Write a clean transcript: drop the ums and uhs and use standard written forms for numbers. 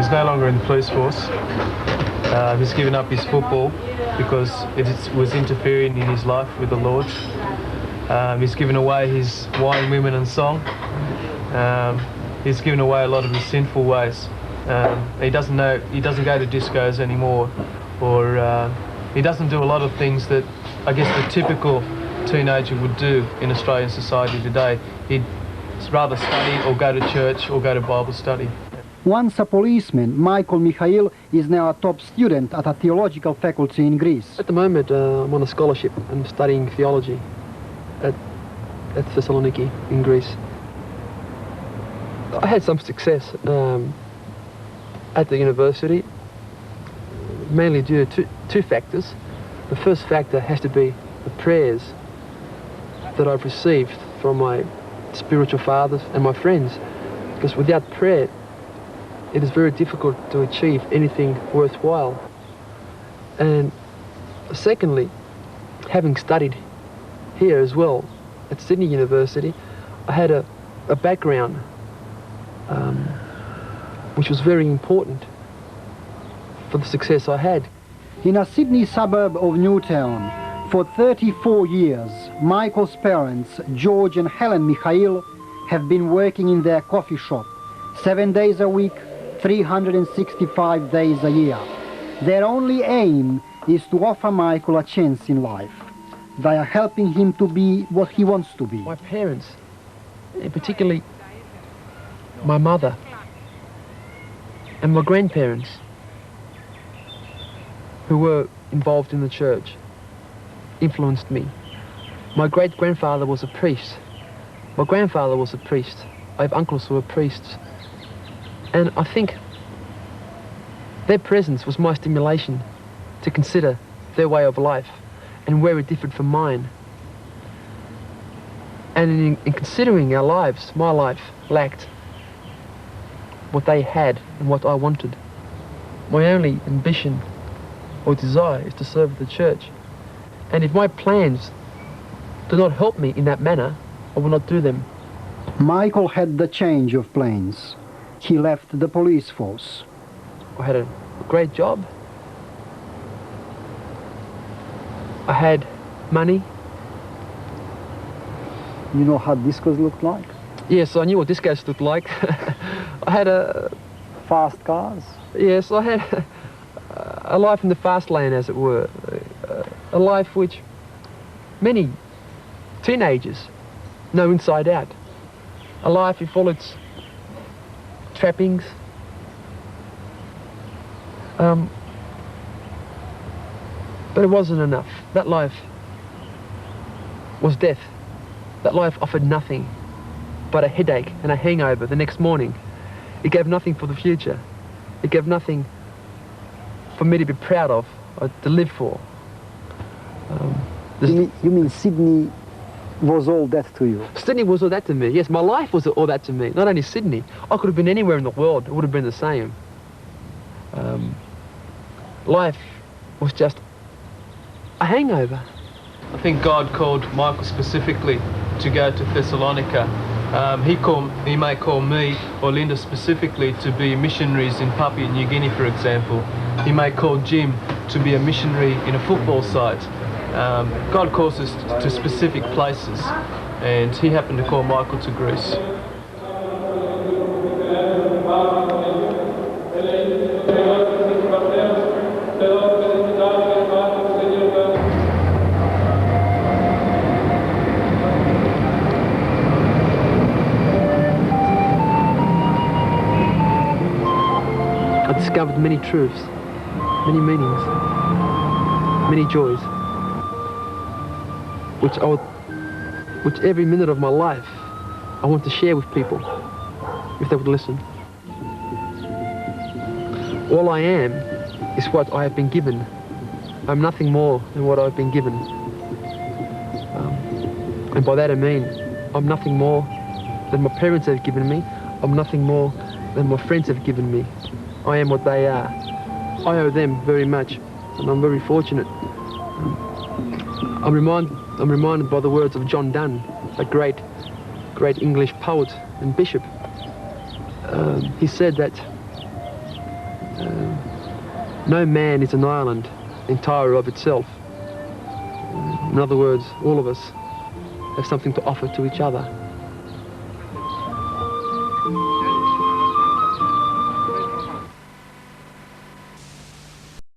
He's no longer in the police force. He's given up his football because it was interfering in his life with the Lord. He's given away his wine, women and song. He's given away a lot of his sinful ways. He doesn't go to discos anymore, or he doesn't do a lot of things that I guess the typical teenager would do in Australian society today. He'd rather study or go to church or go to Bible study. Once a policeman, Michael Mihail is now a top student at a theological faculty in Greece. At the moment, I'm on a scholarship. I'm studying theology at Thessaloniki in Greece. I had some success at the university, mainly due to two factors. The first factor has to be the prayers that I've received from my spiritual fathers and my friends, because without prayer it is very difficult to achieve anything worthwhile. And secondly, having studied here as well at Sydney University, I had a background which was very important for the success I had. In a Sydney suburb of Newtown, for 34 years, Michael's parents, George and Helen Mihail, have been working in their coffee shop, 7 days a week, 365 days a year. Their only aim is to offer Michael a chance in life. They are helping him to be what he wants to be. My parents, and particularly my mother and my grandparents, who were involved in the church, influenced me. My great-grandfather was a priest. My grandfather was a priest. I have uncles who are priests. And I think their presence was my stimulation to consider their way of life and where it differed from mine. And in considering our lives, my life lacked what they had and what I wanted. My only ambition or desire is to serve the church. And if my plans do not help me in that manner, I will not do them. Michael had the change of plans. He left the police force. I had a great job. I had money. You know how discos looked like? Yes, I knew what discos looked like. I had fast cars? Yes, I had a life in the fast lane, as it were. A life which many teenagers know inside out. A life with all its trappings. But it wasn't enough. That life was death. That life offered nothing but a headache and a hangover the next morning. It gave nothing for the future. It gave nothing for me to be proud of or to live for. You mean Sydney was all that to you? Sydney was all that to me, yes. My life was all that to me. Not only Sydney. I could have been anywhere in the world. It would have been the same. Life was just a hangover. I think God called Michael specifically to go to Thessalonica. He may call me or Linda specifically to be missionaries in Papua New Guinea, for example. He may call Jim to be a missionary in a football side. God calls us to specific places, and he happened to call Michael to Greece. I discovered many truths, many meanings, many joys, which every minute of my life I want to share with people, if they would listen. All I am is what I have been given. I'm nothing more than what I've been given. And by that I mean, I'm nothing more than my parents have given me. I'm nothing more than my friends have given me. I am what they are. I owe them very much, and I'm very fortunate. I'm reminded by the words of John Donne, a great English poet and bishop. He said that No man is an island entire of itself. In other words, all of us have something to offer to each other.